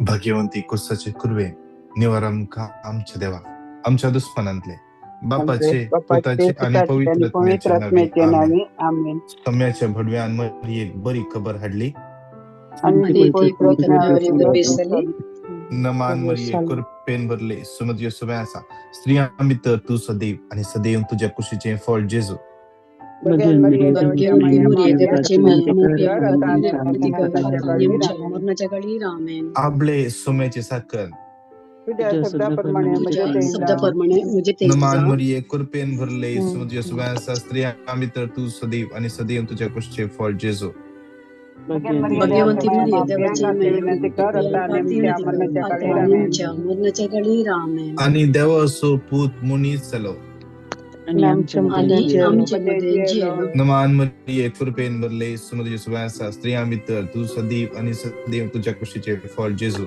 भाग्यवंती कुर्साचे कुर्वे निवार आमकां आमच्या देवा आमच्या दुश्मनांतले बापाचे पुताचे आणि पवित्र आत्म्याचे नावे आमेन. आमेन. सम्याच्या भडव्यान मरी एक बरी खबर हाडली. नमान मरिये कृपेन भरले सुमध्य सुव्यासा स्त्रियां भितर तू सदैव आणि सदैव तुझ्या कुशीचे फळ जेजू. आबळे सोम्याचे साखर नमान मरिये कृपेन भरले सुमध्य सुव्यासा स्त्रियां भितर तू सदैव आणि सदैव तुझ्या कुशीचे फळ जेजू. आणि देव असो पूत मुनी चलो नमान मरिये कृपेन भरले सुमध्य सुव्यासा स्त्रियां भितर तू सदैव आणि सदैव तुझ्या कुशीचे फळ जेजू.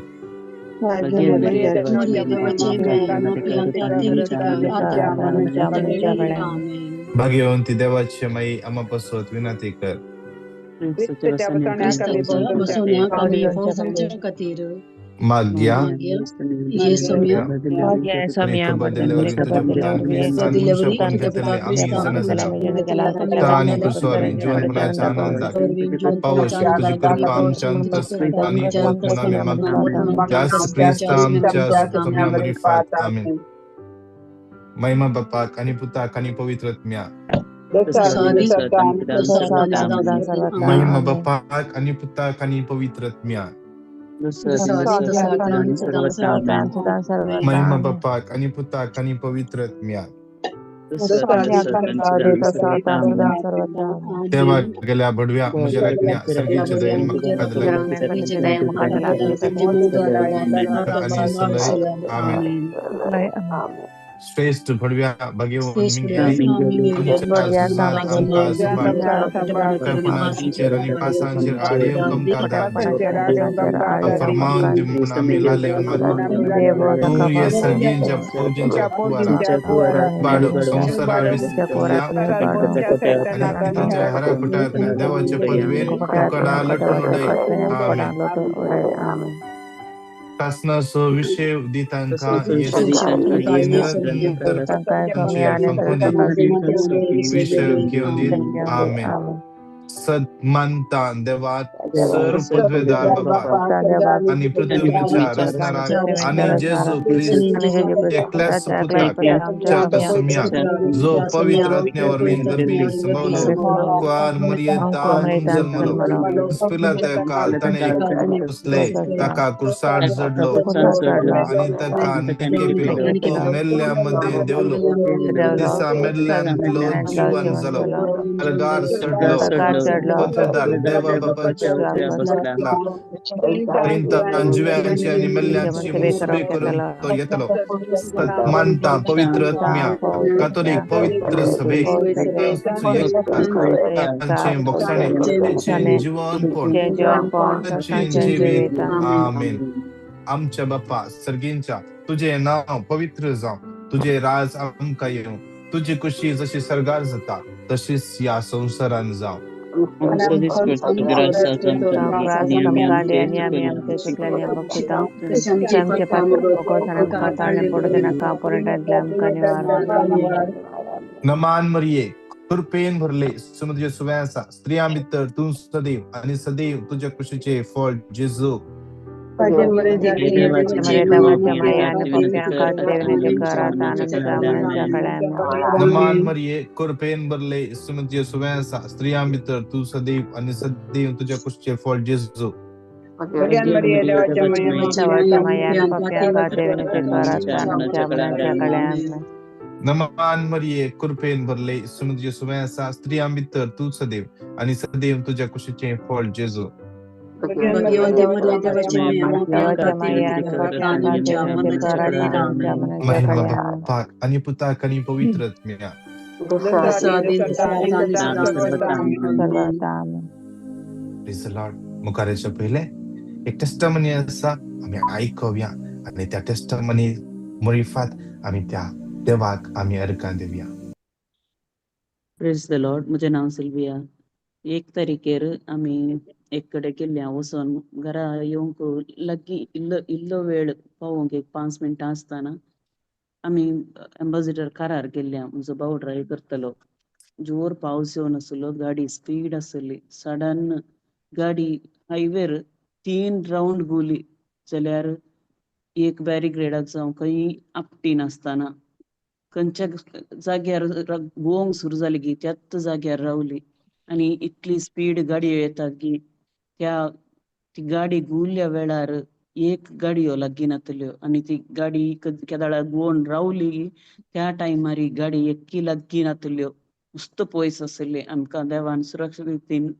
भाग्यवंती देवाची माई आम्हापासून विनंती कर. माग्या जीवनपणाच्या आनंदात पावश तुझी कृपा आमच्या अंतस्थितानी होत म्हणून आम्ही मागतो. याच ख्रिस्त आमच्या सुखम्या मरिफात आमीन. महिमा बापाक आणि पुताक आणि पवित्र आत्म्या महिमा बापाक आणि पुताक आणि पवित्र आत्म्या महिमा बापाक आणि पुताक आणि पवित्र आत्म्या तेव्हा गेल्या भडव्या मुझे रखण्या सर्गीच्या दयेन मक्का दिला आणि सलय आमीन. श्रेष्ठ भडव्या भगवान मिंगे पासांचे आडे कम कादा फरमान दिमुना मिलाले तू ये सर्गींच्या फौजांच्या कुवारा बाडो संसार विस्कल्या आणि तिच्या हरा कुटात देवाच्या पदवीन कडा लटून उडे. आमीन. शासनासो विषय उदितांका विषय घेऊन आमेन. सन्मानता देवात सर्व पदवीदार बाबा आणि पृथ्वीच्या रचणारा आणि जेजू ख्रिस्त एकल्याच पुत्राच्या असम्याक जो पवित्र आत्म्यावर गर्भी संभवलो क्वार मर्यादान जन्मलो पिलात काल तने उसले ताका कुरसाड जडलो आणि ताका निके पिलो तो मेल्ल्यामध्ये देवलो दिसा मेल्ल्यांतलो जीवन जलो अलगार सडलो पदवीदार देवा बापाच्या अंजव्यांची आणि मल्ल्यांची मुसबे करून तो येतलो. सन्मानता पवित्र आत्म्या कॅथोलिक पवित्र सभे बक्षणे जीवन जीवित आमेन. आमच्या बाप्पा सर्गींच्या तुझे नाव पवित्र जाव, तुझे राज आमका येऊ, तुझी खुशी जशी सरगार जाता तशीच या संसारान जाव. नमान मरिये कृपेन भरले सुमध्य सुव्यासा स्त्रियां भितर तू सदैव आणि सदैव तुझ्या खुशीचे फळ जेजू. नमान मरिये कृपेन भरले सुमध्य सुव्यासा स्त्रियां भितर तू सदैव आणि सदैव तुझ्या खुशीचे फळ जेजू. नमान मरिये कृपेन भरले सुमध्य सुव्यासा स्त्रियां भितर तू सदैव आणि सदैव तुझ्या खुशीचे फळ जेजू. महिमा बाप्पा आणि पुताक आणि पवित्र आत्म्या मुखारेच्या पहिले एक टेस्टमनी असा आम्ही ऐकूया आणि त्या टेस्टमनी मरिफात आम्ही त्या देवाक आम्ही अर्पण देऊया. Praise the Lord. मुझे नाम सिल्विया. 1 तारीखेर आम्ही एक कडेन गेल्ल्या वचोन घरा येवंक लागीं इल्लो वेळ पावोंक एक 5 मिनटां आसतना आमी एम्बेसिडर कारार गेल्ल्या. म्हजो भाव ड्रायव्ह करतलो. जोर पावस येवन आसलो, गाडी स्पीड आसली. सडन गाडी हायवेर 3 राउंड घुवली जाल्यार एक बॅरिग्रेडाक जावं खंय आपटी नासतना खंयच्या जाग्यार घुवंक सुरू जाली की त्याच जाग्यार रावली आनी इतली स्पीड गाडयो येता की ती गाडी घुवल्ल्या वेळार एक गाडयो लागीं नातल्यो आनी ती गाडी केदाळार घुवून रावली त्या टायमार ही गाडी एक्की लागीं नातल्यो. मस्त पयस आसली. आमकां देवान सुरक्षीत रितीन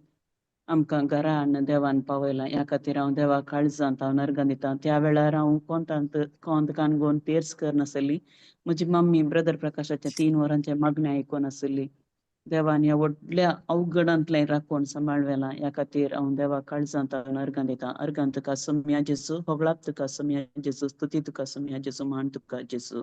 आमकां घरा हाडून देवान पावयलां. ह्या खातीर हांव देवाक काळजांत हांव नर्गां दितां. त्या वेळार हांव कोंत काणकोण तेर्स करनासली. म्हजी मम्मी ब्रदर प्रकाशाच्या 3 वरांचें मागणें आयकोन आसली. देवान ह्या व्हडल्या अवघडांतल्यान राखून सांबाळवेलां. ह्या खातीर हांव देवाक काळजांत हांव नर्गां दितां. अर्गां तुका सोम्या जेजू, होगळाप तुका सोम्या जेजू, स्तुती तुका सोम्या जेजू, मान तुका जेजू.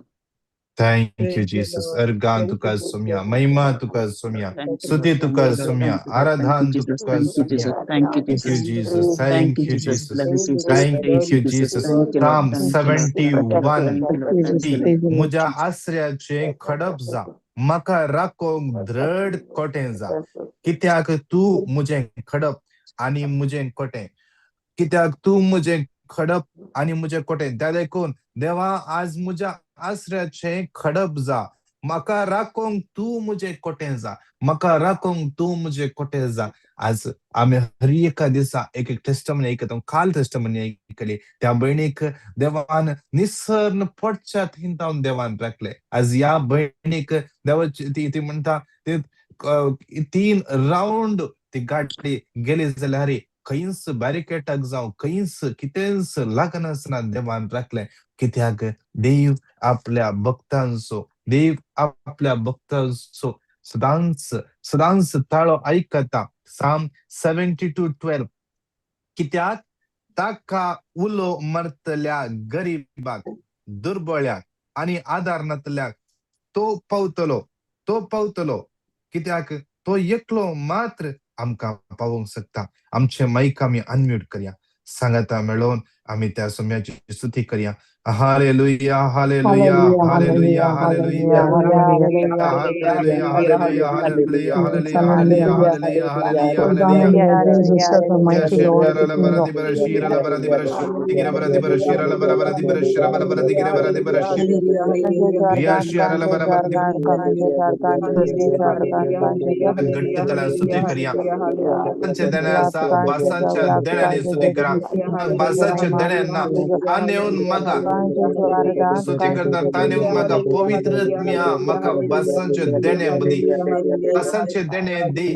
Thank you, Jesus. Argan tuka sumya, Mahima tuka sumya, Stuti tuka sumya, Aradhan tuka sumya. Thank you, Thank you, Jesus. Jesus. Thank you, Thank you, Jesus. Jesus. Love you, Jesus. Thank Praise you, you, Jesus. Jesus. Thank you, Lord. Psalm Thank you, Lord. Thank you, Lord. 71. Thank you, Lord. Thank you, Lord. मुझ्या आश्रयाचे खडप जा, मका राखोंक दृढ कोटें जा. कित्याक तू मुझे खडप आणि मुझे कोटें. कित्याक तू मुझे खडप आणि मुझे कोटें. त्या देखून देवा आज मुझ्या आश्रयाचे खडप जा, मका राखोंक तू मुझे कोटें जा, मका राखोंक तू मुझे कोटें जा. आज आम्ही हर एका दिसा एक टेस्टमनी ऐकतो. काल टेस्टमनी ऐकली. त्या बहिणीक देवान निसर्न पोटच्यात हिंतावन देवान राखले. आज या बहिणीक देवाची ती म्हणता ते 3 राउंड ती गाडी गेली जाल्यार खंयच बॅरिकेटाक जावं खंयच कितेंच लागनासतना देवान राखले. कित्याक देव आपल्या भक्तांचो सदांच ताळो ऐकता. Psalm 72:12. कित्याक ताका उलो मरतल्या गरीबाक, दुर्बळ्याक आणि आधार नातल्याक तो पावतलो. कित्याक तो एकलो मात्र आमकां पावोंक शकता. आमचे माईक आमी अनम्यूट करया. सांगाता मेळोन आमी त्या सोम्याची स्तुती करया. Hallelujah, hallelujah, hallelujah, hallelujah, hallelujah, hallelujah, hallelujah, hallelujah, hallelujah, hallelujah, hallelujah, hallelujah. Ya shira la bara di bara shira la bara di bara shira bara di bara shira la bara di bara shira bara di gira bara di bara shira riya shira la bara di गट्ट तला स्तुती करिया. बासांच्या देण्याचा बासांच्या देण्याने स्तुती करा. बासांच्या देण्यांना तान येऊन मागा. स्तुती करता तान येऊन मागा. पवित्र आत्म्या माका बासांचे देणे बदी. बासांचे देणे दे.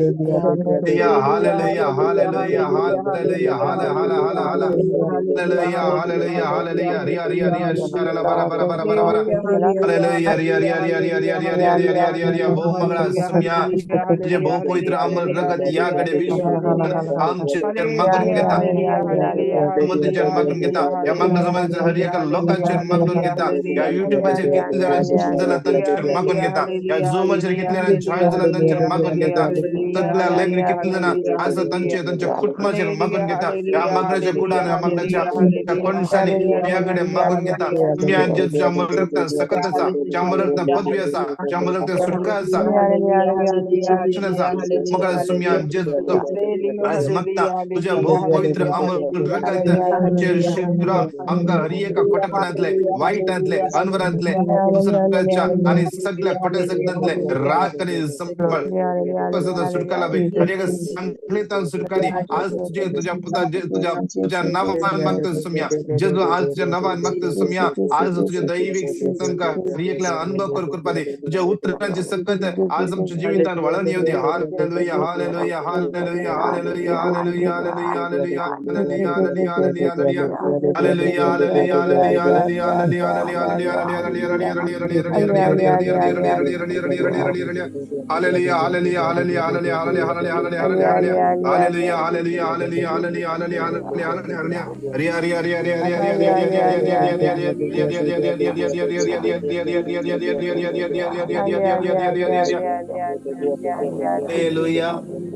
Hallelujah, hallelujah, hallelujah, hallelujah, hallelujah, hallelujah, hallelujah, ria, shara la bara. Hallelujah, ria, बहु मंगळा सुम्या तुझे बहु पवित्र अमल रगत याकडे विश्व आमचे मागून घेता. तुमचे मागून घेता. या मागण्याच्या हर एका लोकांचे मागून घेता. या युट्यूबचे किती जण त्यांचे मागून घेता. या झूमचे किती जण जॉईन झाले त्यांचे मागून घेता. सगळ्या लेंगरी किती जण आज त्यांच्या कुटुंबाचे मागून घेता. या मागण्याच्या गुडाने या मागण्याच्या कोणशाने याकडे मागून घेता. तुम्ही आज ज्या रक्ता सकतचा ज्या रक्ता पदवी असा ज्या रक्ता सुटका असा मग तुम्ही आज मागता तुझ्या बहु पवित्र अमर रगत शिरा आमका हरी एका खोटेपणातले वाईटातले अनवरातले सगळ्याच्या आणि सगळ्या खोट्या सगळ्यातले राग आणि संबळ सुटका लाभे आणि एक संकलित सुटकाली आज तुझ्या नावान मागतो सुम्या जेजू आज तुझ्या नावान मागतो सुम्या आज तुझ्या दैविक एकला अनुभव कर कृपाने तुझ्या उत्तरांची सकत आज आमच्या जीवितात वळण येऊ दे. Hallelujah, hallelujah, hallelujah, hallelujah, hallelujah, hallelujah, hallelujah, hallelujah, hallelujah, hallelujah, hallelujah, hallelujah, Hallelujah.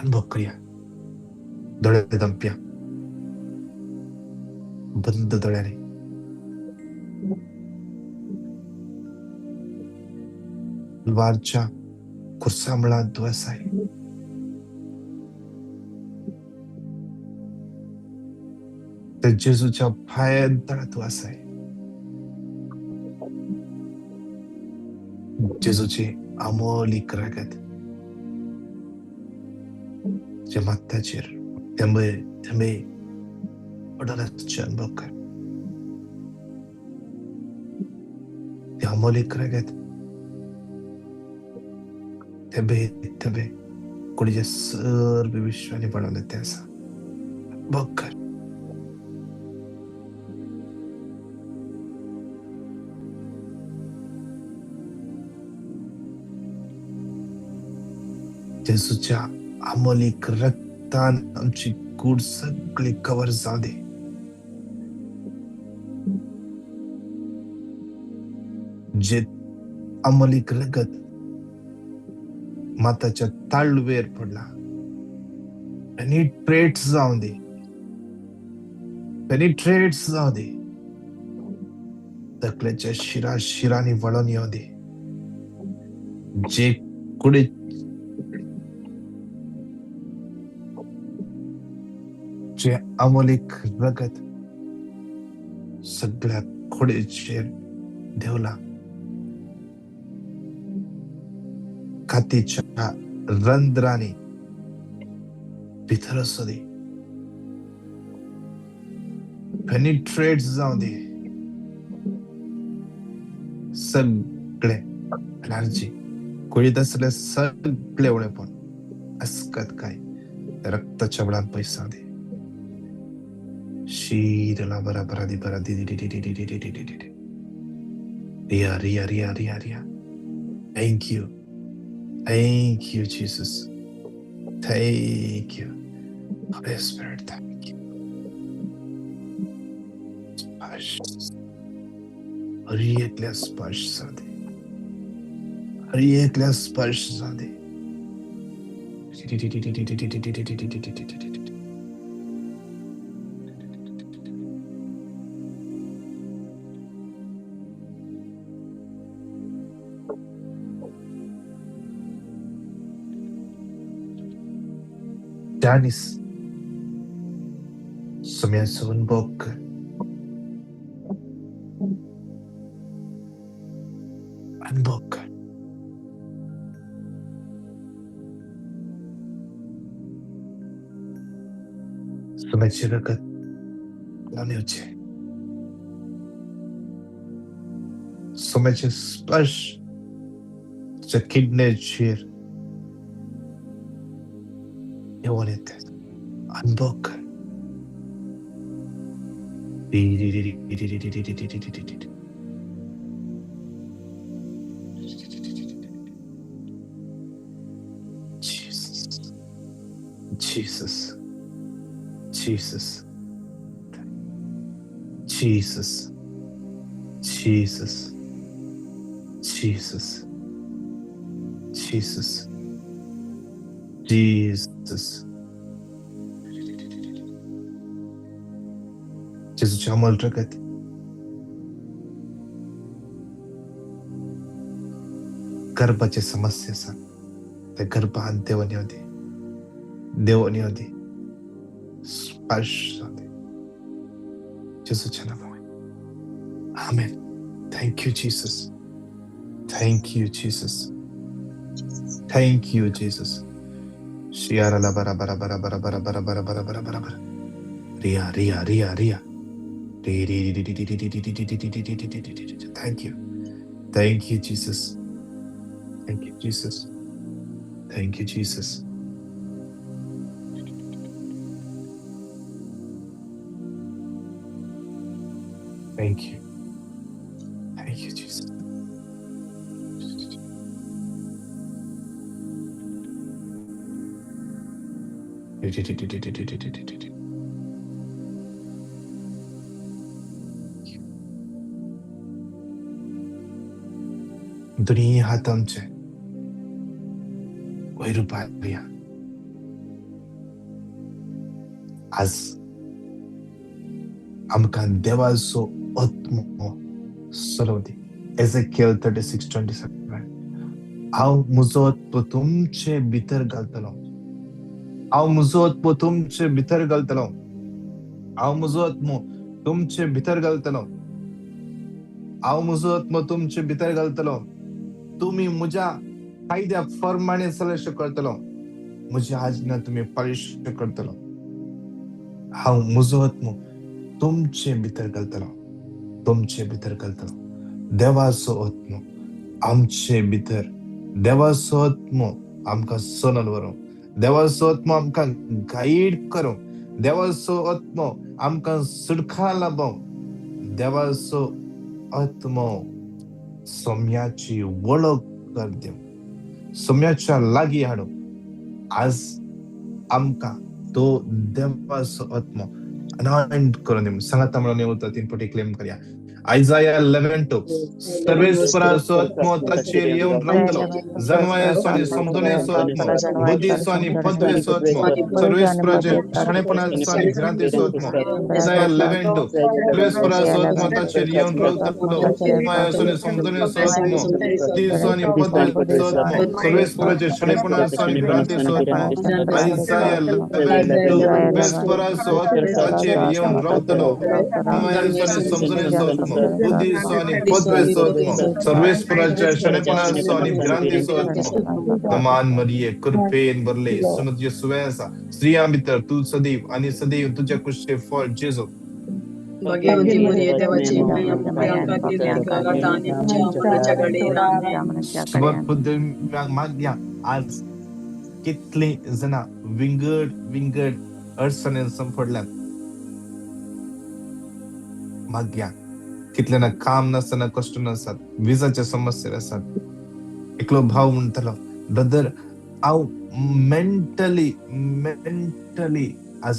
अनुभव કર્યા. દળે દંપ્યા બંધ દળ્યાની वारच्या खुर्सामळा द्वसाय ते जेजूच्या पायात तळत वासाय. जेजूची अमोलिक रगत जे माथ्याचेर थेंबे थेंबे पडल्याचे अनुभव कर. ते अमोलिक रगत थेंबे थेंबे कुणीच्या सर्व विश्वाने बनवलं ते असा अनुभव कर. जेजूच्या अमोलिक रक्तान आमची कूड सगळी कवर जाऊ दे. जे अमोलिक रगत माताच्या ताळवेर पडला पेनिट्रेट्स जाऊ दे. पेनिट्रेट्स जाऊ दे. तकल्याच्या शिराशिराने वळून येऊ दे. जे कुडे जे अमोलिक रगत सगळ्या खोडेचेर देवला. खातीच्या रंध्राने भितर असू दे. पेनिट्रेट जाऊ दे. सगळे एलर्जी कुळीत असले सगळे उळेपण अस्कत काय रक्ताच्या बळान पैसा दे. शीरला बरा बरा दी बरा दी दी दी दी दी दी दी दी दी दी. रिया रिया रिया रिया Riya. Thank you. Thank you, Jesus. Thank you. Holy Spirit, thank you. स्पर्श. हर एकल्या स्पर्श जाऊ दे. हर एकल्या स्पर्श जाऊ दे. Danis sumiasun bok anbok sumiachi ragat laneuche sumiachi splash the kidney cheer येऊन येते अनबॉक कर. Jesus, Jesus, Jesus, Jesus, Jesus, Jesus, Jesus. जेजूच्या Amol रगत गर्भाची समस्या असा त्या गर्भात देवाने होते. देवाने होते स्पर्श होते जेजूच्या नावाने. Amen. Thank you Jesus. Thank you Jesus. Thank you Jesus. शियाराला बरा बरा बरा बरा बरा बरा बरा बरा बरा बरा बरा. रिया रिया रिया Riya. Thank you. Thank you, Jesus. Thank you, Jesus. Thank you, Jesus. Thank you. Thank you, Jesus. दोन्ही हात आमचे वैरूप हालया. आज आमकां देवाचो आत्मो चलवती. एझेकियल 36:27. हांव म्हजो आत्मो तुमचे भितर घालतलो. हांव म्हजो आत्मो तुमचे भितर घालतलो. हांव म्हजो आत्मो तुमचे भितर घालतलो. हांव म्हजो आत्मो तुमचे भितर घालतलो. तुम्ही म्हज्या कायद्या प्रमाणे चलशे करतलो. म्हजी आज्ञा तुम्ही पाळशे करतलो. हांव म्हजो आत्मो तुमचे भितर घालतलो. तुमचे भितर घालतलो. देवाचो आत्मो आमचे भितर. देवाचो आत्मो आमकां चलोवन व्हरूं. देवाचो आत्मो आमकां गाईड करूं. देवाचो आत्मो आमकां सुडका लाभों. देवाचो आत्मो सोम्याची वळख कर दिवं. सोम्याच्या लागीं हाडूं. आज आमकां तो देवाचो आत्मो अनॉइंट करून दिवं. सांगात म्हणून येवता 3 फावटी क्लेम करया. आयजाया 11:2. सर्वेस्पराचो आत्मो ताचेर येवन रावतलो. जणवायेचो आनी समजणेचो आत्मो, बुद्धीचो आनी पदवेचो आत्मो, सर्वेस्पराचे शाणेपणाचो आनी भिरांतेचो आत्मो. आयजाया 11:2. सर्वेस्पराचो आत्मो ताचेर येवन रावतलो. जणवायेचो आनी समजणेचो आत्मो, बुद्धीचो आनी पदवेचो आत्मो, सर्वेस्पराचे शाणेपणाचो आनी भिरांतेचो आत्मो. आयजाया 11:2. सर्वेस्पराचो आत्मो ताचेर येवन रावतलो. जणवायेचो आनी समजणेचो आत्मो, बुद्धीचो आनी पदवेचो आत्मो, सर्वेस्पराच्या शाणेपणाचो आनी भिरांतेचो आत्मो. नमान मरिये, कृपेन भरले, सुनत येसुवे आसा. स्त्रियां भितर तू सदैव आनी सदैव तुझ्या कुशीचे फळ जेजू. भाग्यवती मरिये, देवाची माय, आमच्या खातीर आनी आमच्या मरणाच्या घडीर आमेन. समर्पण मागया. आज कितली जना विंगड अडचणीन संपडल्यात. मागया. कितल्यांना काम नसताना कष्ट नसतात. विजाच्या समस्या असतात. एकलो भाव म्हणतलो, ब्रदर हांव मेंटली आज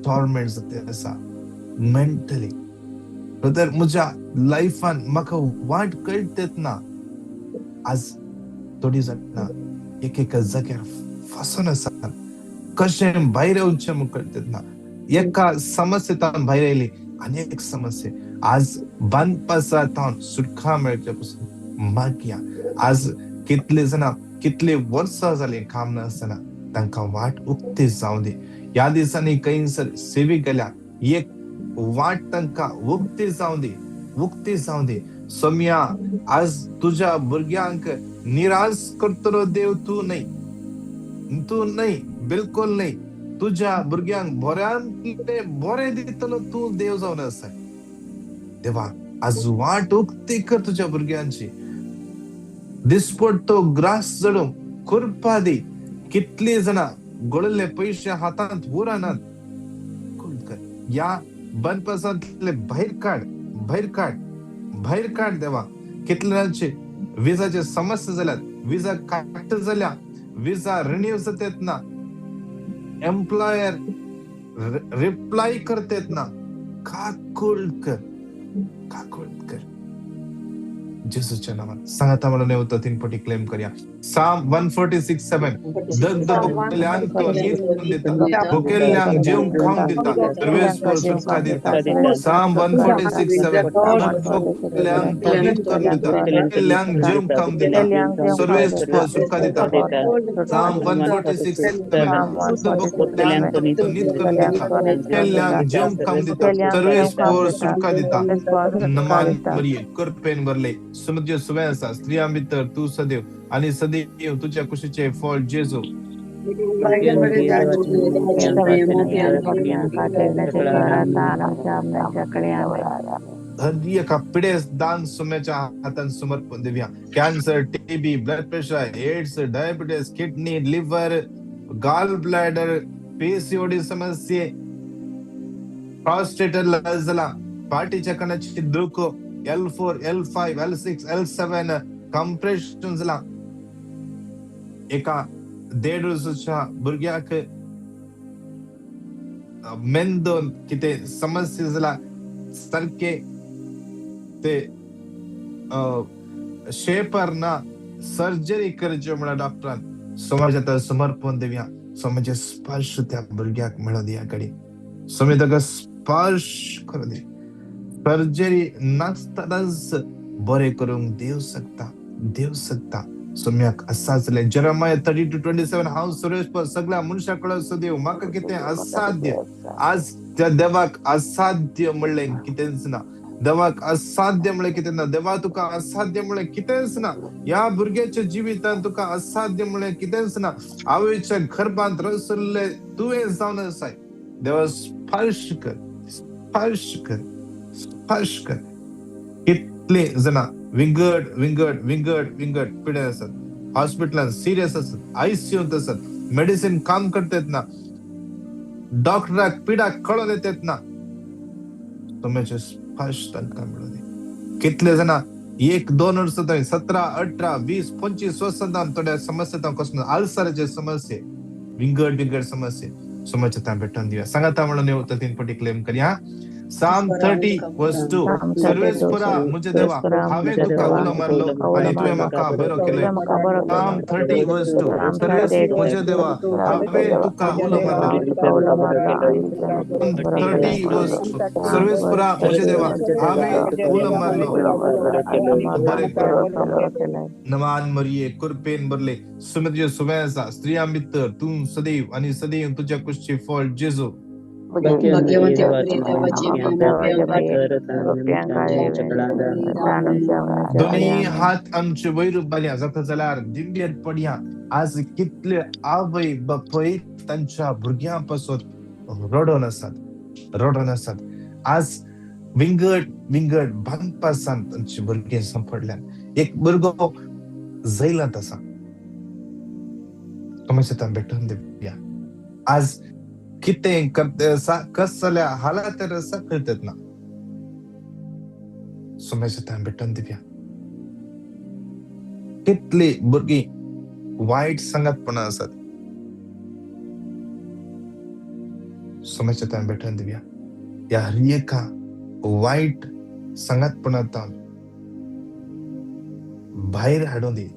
टॉर्मेंट जाते आसा. मेंटली ब्रदर म्हज्या लायफान म्हाका वाट कळटेत ना. आज थोडी जाणां एक जाग्यार फसून आसात. कशें भायर येवचें म्हाका कळटेत ना. एका समस्येंतल्यान भायर येयली आनी एक समस्या. आज बांदपासांत सुटका मेळचे पासून मागया. आज कितले जाणां कितले वर्सां जालीं काम नासतना तांकां वाट उक्ती जावं दी. ह्या दिसांनी खंयसर सेवेक गेल्या एक वाट तांकां उक्ती जावं दी. सोम्या, आज तुझ्या भुरग्यांक निराश करतलो देव तू न्हय, बिलकुल न्हय. तुझ्या भुरग्यांक बऱ्यांतले बरें दितलो तू देव जावन आसा. देवा आज वाट उक्ती कर तुझ्या भुरग्यांची. दिसपट्टो ग्रास जडूंक कृपा दी. कितली जाणां गळिल्ले पयशे हातांत उरनात. या बनपासांतले भायर काड देवा. कितल्यांचे विजाचे समस्या जाल्यात. विजा काट जाल्या. विजा रिन्यू जातात ना. एम्प्लॉयर रिप्लाय करतात ना. काकूळ कर. जेसूच्या नावात सांगता म्हणून येवता 3 फावटी क्लेम करया. साम 146:7. दगदगल्यांक तो न्हीद करून दिता. भुकेल्ल्यांक जेवंक खावंक दिता. सर्वेस्पर सुटका दिता. साम 146:7. दगदगल्यांक तो न्हीद करून दिता. भुकेल्ल्यांक जेवंक खावंक दिता. सर्वेस्पर सुटका दिता. साम 146:7. दगदगल्यांक तो न्हीद करून दिता. भुकेल्ल्यांक जेवंक खावंक दिता. सर्वेस्पर सुटका दिता. नमान मरिये, कृपेन भरले, सुनत येसुवे आसा. स्त्रियां भितर तू सदैव आनी सदैव तुझ्या कुशीचे फळ जेजू. एका पिडेस दान सोम्याच्या हातान समर्पण देऊया. Cancer, TB, blood pressure, AIDS, diabetes, kidney, liver, gallbladder, PCOD समस्ये, प्रॉस्टेट जाला, पाठीच्या कणाची दुख, L4, L5, L6, L7 compression जाला. एका 1.5 वर्षाच्या भुरग्याक मेंदोन किते समस्या जाला. सारखे ते शेपर ना सर्जरी करचे म्हणून डॉक्टरान समाजात समर्पण देऊया. समाज स्पर्श त्या भुरग्याक मेळो दिया. कडे सोमी ताका स्पर्श करू दे. सर्जरी नासतानाच बरे करूंक देव शकता. सोम्याक असाच जेरेमाया 32:27 हांव सुरेश सगळ्या मनशाकडे असो देव म्हाका कितें असाध्य. आज त्या देवाक असाध्य म्हणलें कितेंच ना. देवाक असाध्य म्हणलें कितें ना. देवा तुका असाध्य म्हणलें कितेंच ना. ह्या भुरग्याच्या जिवितांत तुका असाध्य म्हणलें कितेंच ना. आवयच्या गर्भांत रसले तुवें जावन आसाय. देवा स्पर्श कर. कितले जाणा विंगड पिडे असतात. हॉस्पिटलांत सिरियस असतात. आयसीयूंत असतात. मेडिसिन काम करतात ना. डॉक्टराक पिडा कळून येतात ना. तुम्हाचे स्पर्श तांकां मेळूं दे. कितले जाणा 1-2 वर्स 17, 18, 20, 25 वर्सां थोड्या समस्या कसं आल्सराचे समस्ये विंगड समस्ये सोमाच्या तां भेटून दिया. सांगाता म्हणून येवता 3 पटी क्लेम करूया. Psalm 30:2 सर्वेस्परा मुझे देवा हांवें तुका उलो मारलो आनी तुवें म्हाका बरो केलो. Psalm 30:2 सर्वेस मुझे देवा हांवें तुका उलो मारलो. 30:2 सर्वेस्परा मुझे देवा हांवें उलो मारलो. नमान मरिये कृपेन भरले सुमृती सुवेसा स्त्रिया मित्र तू सदैव आणि सदैव तुझ्या कुशीचे फळ जेजू. भाग्यवती देवाची दोन्ही हात आमचे वयर उबाल्या जाता जाल्यार दिंडेर पडया. आज कितले आवय बापय तांच्या भुरग्यां पासून रडोन आसात. आज विंगड बांदपासान तांचे भुरगे सांपडल्यान. एक भुरगो जैलांत आसा. तुम्हाला भेटून दिवया. आज कितें करते कसल्या हालात रसा करतात ना. सोम्याच्या भेटून दिवया. कितली भुरगी वाईट संगतपणा असतात. सोम्याच्या भेटून दिवया. या हरिएका वाईट संगतपणांतल्यान भायर हाडून दी.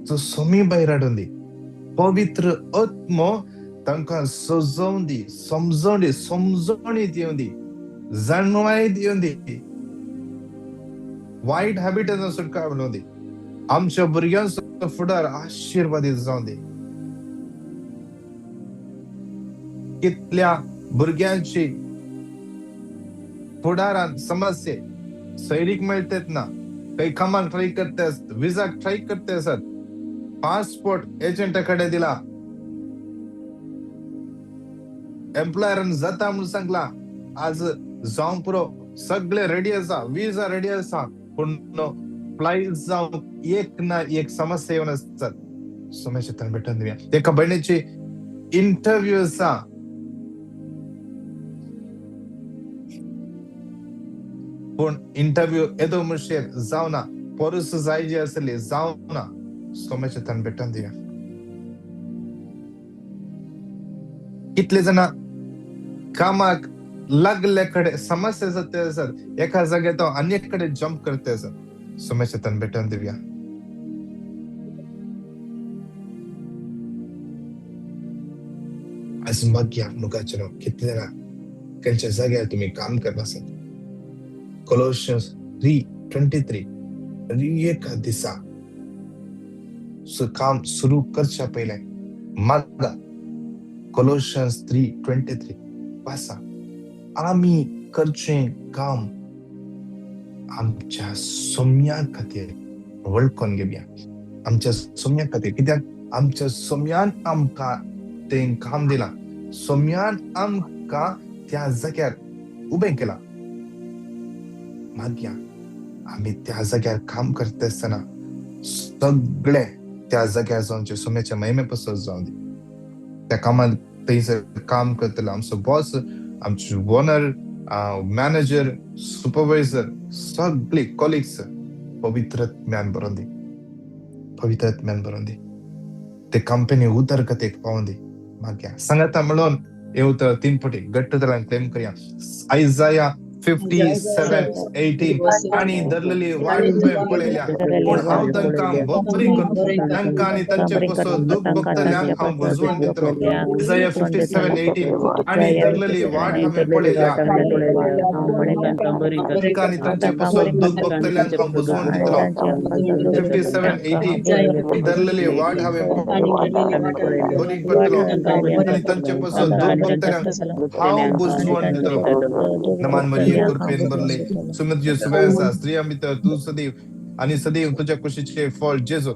जो सोमी भायर हाडून दी. पवित्र आत्मो तांकां सजोवन दी. समजोणी दिवन दी. जाणवाय दिवन दी. वाईट हॅबिटांतल्यान सुटका मेळोवन दी. आमच्या भुरग्यांचो फुडार आशीर्वादीत जावन दी. कितल्या भुरग्यांची फुडारांत समस्ये सैरीक मेळतात ना. काही कामाक ट्राय करते असतात. विजाक ट्राय करते असतात. पासपोर्ट एजंटाकडे दिला. एम्प्लॉयरान जाता म्हणून सांगला. आज जावं पुरो सगळे रेडी आसा. विजा रेडी आसा. पूण फ्लायट जावं एक ना एक समस्या येवन आसतात. समस्या भेटून दिवया. एका भयणीची इंटरव्यू आसा. पूण इंटरव्यू येदो म्हणशेर जावना. परस जाय जी आसली जावना. समस्या भेटून दिवया. कितले जाणा कामाक लागले कडे समस्या जाते असतात. एका जाग्यार तो अन्य कडे जंप करते असतात. समस्या भेटून दिवया. आज मागया मुगाचनो कितले ना खंयच्या जाग्यार तुम्ही काम करता आसात. Colossians 3:23 एका दिसा काम सुरू करच्या पहिले मागा. Colossians 3:23 वाचा. आम्ही करचे काम आमच्या सोम्या खातीर वळखून घेवया. आमच्या सोम्या खातीर कित्याक आमच्या सोम्यान आमकां तें काम दिला. सोम्यान आमकां त्या जाग्यार उबें केला. मागया आम्ही त्या जाग्यार काम करता आसतना सगळे त्या जाग्यार जावचे सोम्याच्या महिमे पासून जावन दी. त्या कामात थंयसर काम करतलो आमचो बॉस, आमचे ओनर, मॅनेजर, सुपरवायझर, सगळे कॉलिग्स पवित्रत्म्यान भरून दी. ते कंपनी उदरगतीक पावून दी. मागया सांगाता म्हणून हे उतर 3 पटी घट्ट तरान क्लेम करया. आयजाया 57:18 आणि धरलेली वाट हांवें पळयल्या पूण हांव तांकां बरी करतलों तांकां आनी तांचे कसो दुःख भोगतल्यांक हांव बुजवण दितलो. इसाया 57:18 आणि धरलेली वाट हांवें पळयल्या तांकां बरी तांकां आनी तांचे कसो दुःख भोगतल्यांक हांव बुजवण दितलो. 57:18 धरलेली वाट हांवें बरी करतलो आनी तांचे कसो दुःख भोगतल्यांक हांव बुजवण दितलो. नमान मरिये कृपेन भरले सुमती सुबह आसा स्त्रिया भितर तू सदैव आणि सदैव तुझ्या कुशीचे फळ जेजू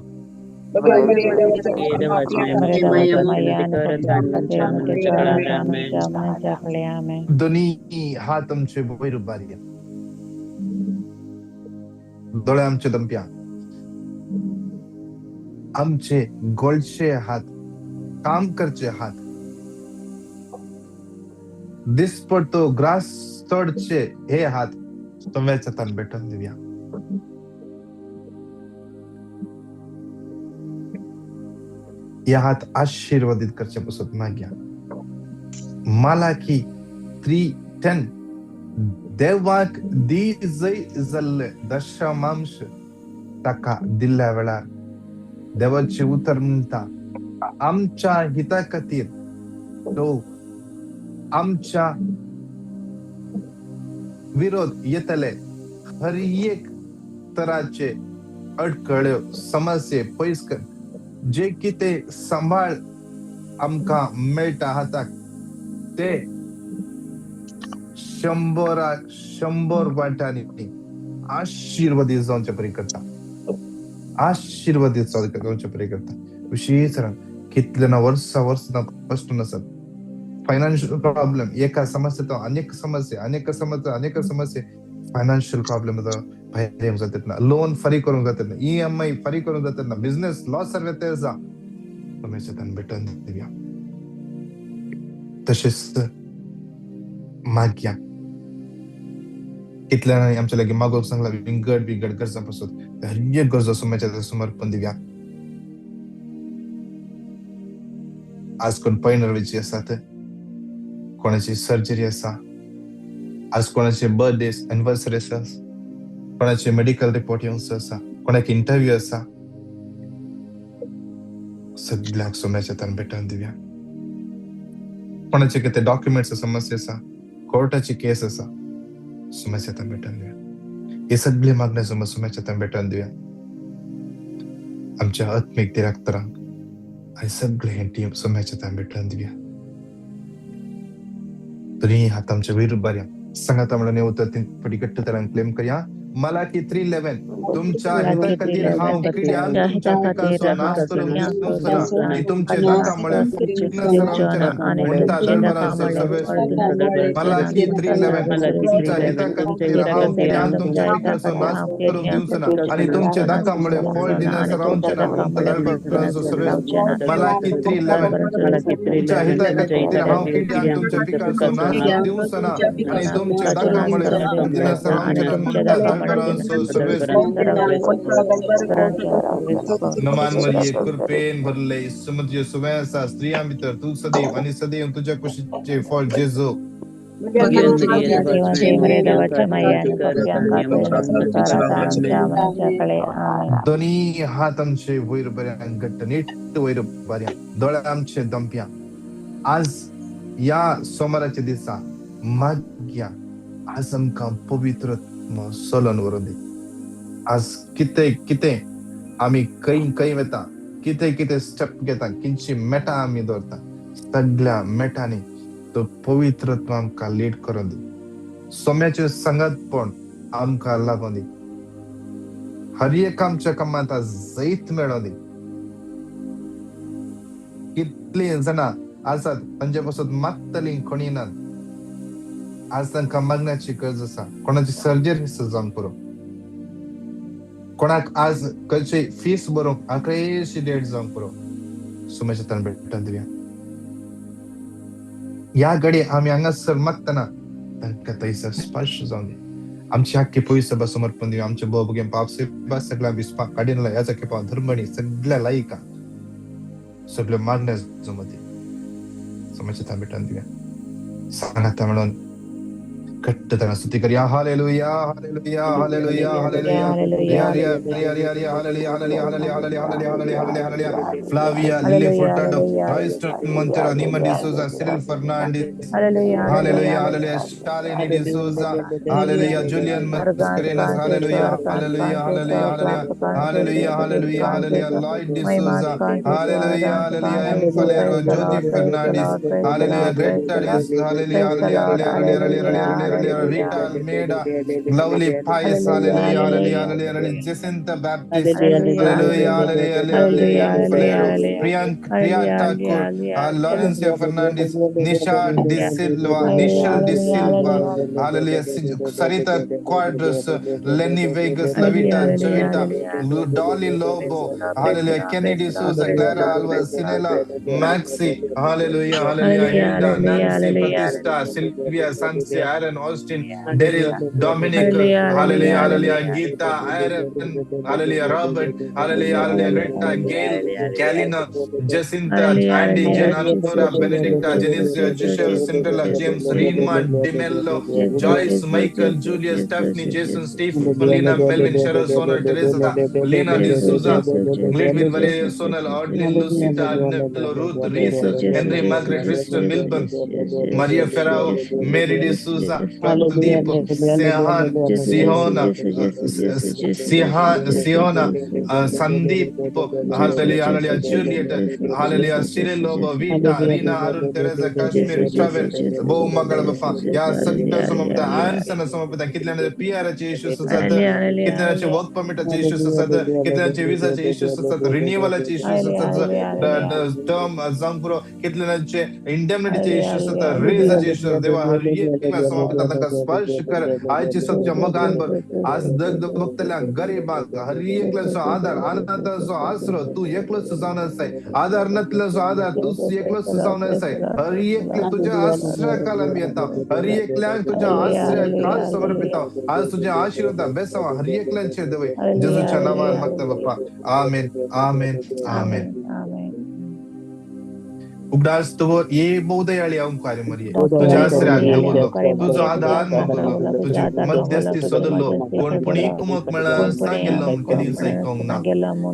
दोन्ही हात आमचे वयर उबारया दोळे आमचे दंप्या आमचे गोळचे हात काम करचे हात दिसपडतो ग्रास तोडचे हे हात तुम्हाला तन भेटून देऊया. या हात आशीर्वादित करचे पासून माग्या. मालाकी 3:10 देवाक दी जय जल्ले दशमांश ताका दिल्ल्या वेळार देवाचे उतर म्हणता आमच्या हिता खातीर तो आमच्या विरोध येतले हर एक तराचे अडकळ्यो समस्ये पयस कर जे कितें सांभाळ आमकां मेळटा हाताक ते 100 वाटांनी आशीर्वादीत जावचे परी करता. आशीर्वादीत जावचे परी करता. विशेष कितले ना वर्सा पासून आसत फायनान्शियल प्रॉब्लेम एका समस्येत अनेक समस्या फायनान्शियल प्रॉब्लेम भायर येवंक जातात ना लोन फारीक करूंक जातात ना EMI फारीक करूंक जातात ना बिझनेस लॉस सर्वे जा तुम्ही भेटून दिव्या. तसेच माग्या कितल्यानी आमच्या लागीं मागोवंक सांगला बिगड गरजा पासून हर एक गरजो सुम्याच्या समर्पण दिव्या. आज कोण पैनरवेची आसात कोणाची सर्जरी आसा आज कोणाचे बर्थडे एनिवर्सरी आसा कोणाचे मेडिकल रिपोर्ट येवंक आसा कोणाक इंटरव्यू आसा सगळ्याक सोम्याच्या तन भेटून दिव्या. कोणाचे कितें डॉक्युमेंट्स समस्या आसा कोर्टाची केस आसा सोम्याच्या तन भेटून दिव्या. हे सगळे मागणे सोम्याच्या तन भेटून दिव्या. आमच्या आत्मीक डिरेक्टरांक आणि सगळे हे टीम सोम्याच्या तन भेटून दिव्या. तरी हात आमच्या वयर उबारया सांगात म्हणून उतर 3 पटी घट्ट तरान क्लेम करया. मालाकी 3:11 तुमच्या हिता खातीर हांव किड्यान तुमच्या पिकाचो नाश करून दिसना आणि तुमचे दाखामुळे म्हणटा दरबारांचो सर्वेश मालाकी 3:11 तुमच्या हिता खातीर हांव किड्यान तुमच्या पिकाचो नाश करून दिवचना आणि तुमचे दाखामुळे फळ दिनास रावचे ना म्हणटा दरबारांचो सर्वेश मालाकी 3:11 तुमच्या हिता खातीर हांव किड्यान तुमच्या पिकाचो नाश दिवचना आणि तुमचे दाखामुळे फळ दिनास रावचे ना म्हणटा नमान मरिये कृपेन भरले सुमती सुबह आसा स्त्रिया भितर तू सदैव आणि सदैव तुझ्या कुशीचे फळ जेजू. दोन्ही हात आमचे वयर बऱ्या घट्ट नीट वयर बऱ्या दोळे आमचे दंप्या. आज या सोमाराच्या दिसा माग्या आज आमकां पवित्र सोलन वरून दी. आज कितें आमी खंय वेता कितें स्टेप घेता किंची मेटा आमी दवरता सगळ्या मेटांनी तो पवित्रत्व आमकां लीड करून दी. सोम्याचे संगतपण आमकां लागून दी. हर एक आमच्या कामांत जैत मेळों दी. कितली जाणां आसात तांचे पासून मागतलीं कोणी ना आज तांकां मागण्याची गरज आसा कोणाची सर्जरी जावन पुरो कोणाक आज खंयची फीस भरूंक आखरेची डेट जावन पुरो सुमेश तन भेटून दिव्या. या घडी आमी हांगासर मागतना तांकां थंयसर स्पर्श जावन दी. आमची आख्खी पवित्र सभा समर्पण दिव्या. आमचे बोबगे पाप सेवा सगळ्या विस्पा काडीन ह्याचा केपा धर्मणी सगळ्या लायका सगळ्यो मागण्या जमती सुमेश तन भेटून दिव्या. सांगाता म्हणून घट्टतನ ಸ್ತುತಿ करिया हालेलुया हालेलुया हालेलुया हालेलुया रिया रिया रिया रिया रिया hallelujah hallelujah hallelujah hallelujah hallelujah hallelujah hallelujah Flavia Lily Furtado Royston Monteiro Neema D'Souza Cyril Fernandes hallelujah hallelujah Shalini D'Souza hallelujah Julian Mascarenhas hallelujah hallelujah hallelujah hallelujah hallelujah hallelujah hallelujah Lloyd D'Souza hallelujah hallelujah M Faleiro Jyoti Fernandes hallelujah ग्रेटाडिस hallelujah hallelujah hallelujah hallelujah Rita Almeida, lovely Pies, hallelujah, hallelujah, hallelujah, Jacinta Baptist, hallelujah, hallelujah, hallelujah, Falero, Priya Thakur, Laurencia Fernandez, Nisha De Silva, Nishal De Silva, hallelujah, Sarita Quadros, Lenny Vegas, Lavita Javita, Dolly Lobo, hallelujah, Kennedy Souza, Clara Alvarez, Sinela Maxi, hallelujah, hallelujah, Hilda, Nancy, Batista, Sylvia, Sansi, Aaron, Austin, Daryl, Dominic, hallelujah, hallelujah, Geeta, Aaron, hallelujah, Robert, hallelujah, hallelujah, Greta, Gail, Galina, Jacinta, Andy, Janora, Benedicta, Genesia, Jushel, Cinderella, James, Reenma, Demello, Joyce, Michael, Julia, Stephanie, Jason, Stephen, Lena, Melvin, Cheryl, Sonal, Teresa, Lena D'Souza, Lidwin, Valeria, Sonal, Audley, Lucita, Agnello, Ruth, Reese, Henry, Margaret, Kristen, Milburn, Maria Ferrao, Mary D'Souza, Pradeep, Sehan, Sihona, Siona, Sandeep, hallelujah, hallelujah, Juliet, hallelujah, Cyril Lobo, Vita, Rina, Arun, Teresa, Kashmir, Travel, Bo Mangal Bafa, Ya Sakta Samapta, Ansan Samapta, Kitlan, PR issues, Kitlan, work permit issues, Kitlan, visa issues, renewal issues, the term Zampuro, Kitlan, indemnity issues, raise issues, they were Hariya Samapta, Spashkar, Aichi Satya Magan, आज दर्द बघतल्या गरीबाक हर एकल्याचो आधार अनाथाचो आसरो तू एकलोच जावन आसाय आधार नसल्याचो आधार तू एकलोच जावन आसाय हर एकले तुझ्या आश्रयाखाला मी येता हर एकल्याक तुझ्या आश्रयाखाल समर्पिता आज तुझ्या आशीर्वाद बेसावा हर एकल्याचे देवे जेजूच्या नावान मागता बाप्पा आमेन आमेन आमेन उगडास तो ये बहुदयाळी अंकार मरिये तुझ्या आश्रयात दवरलो तुझो आधार मागलो तुझी मध्यस्थी सोदलो कोण पुणे कुमक मला सांगेल्लो केली सैकोंग ना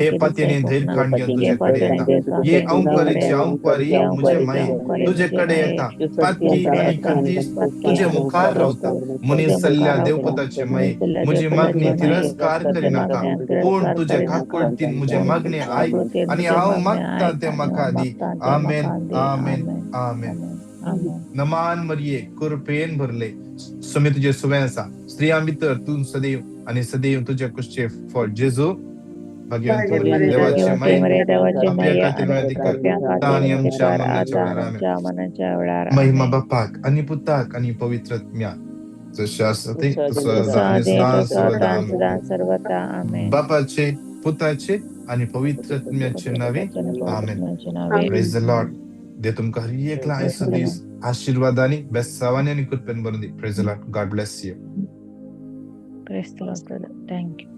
हे पतीने धैर्य खाण घेऊन तुझ्याकडे येता ये अंकारी मुझे माई तुझ्याकडे येता पातकी आणि कंतीस तुझे मुखार रावता मुनी सल्ल्या देवपुताचे माई मुझी मागणी तिरस्कार करी नाका कोण तुझे काकुळतीन मुझे मागणी ऐक आणि हांव मागता ते म्हाका दी आमेन आमेन आमेन नमान मरिये कृपेन भरले सुमी तुझे सुवेंसा स्त्रिया भितर तू सदैव आणि सदैव तुझ्या कुशचे फळ जेजू भगवान देवाचे माई आपल्या खातीर अधिकार ताणी आमच्या मनाच्या वेळार महिमा बापाक आणि पुताक आणि पवित्र आत्म्या जशा असते सर्वदा आमेन बापाचे पुताचे आणि पवित्र आत्म्याचे नावे आमेन प्रेज द लॉर्ड दे तुमका हर एकला आयसो दीस आशीर्वादानी बेसावानी आणि कृपेन भरून the praise the Lord God bless you Praise the Lord, brother. Thank you.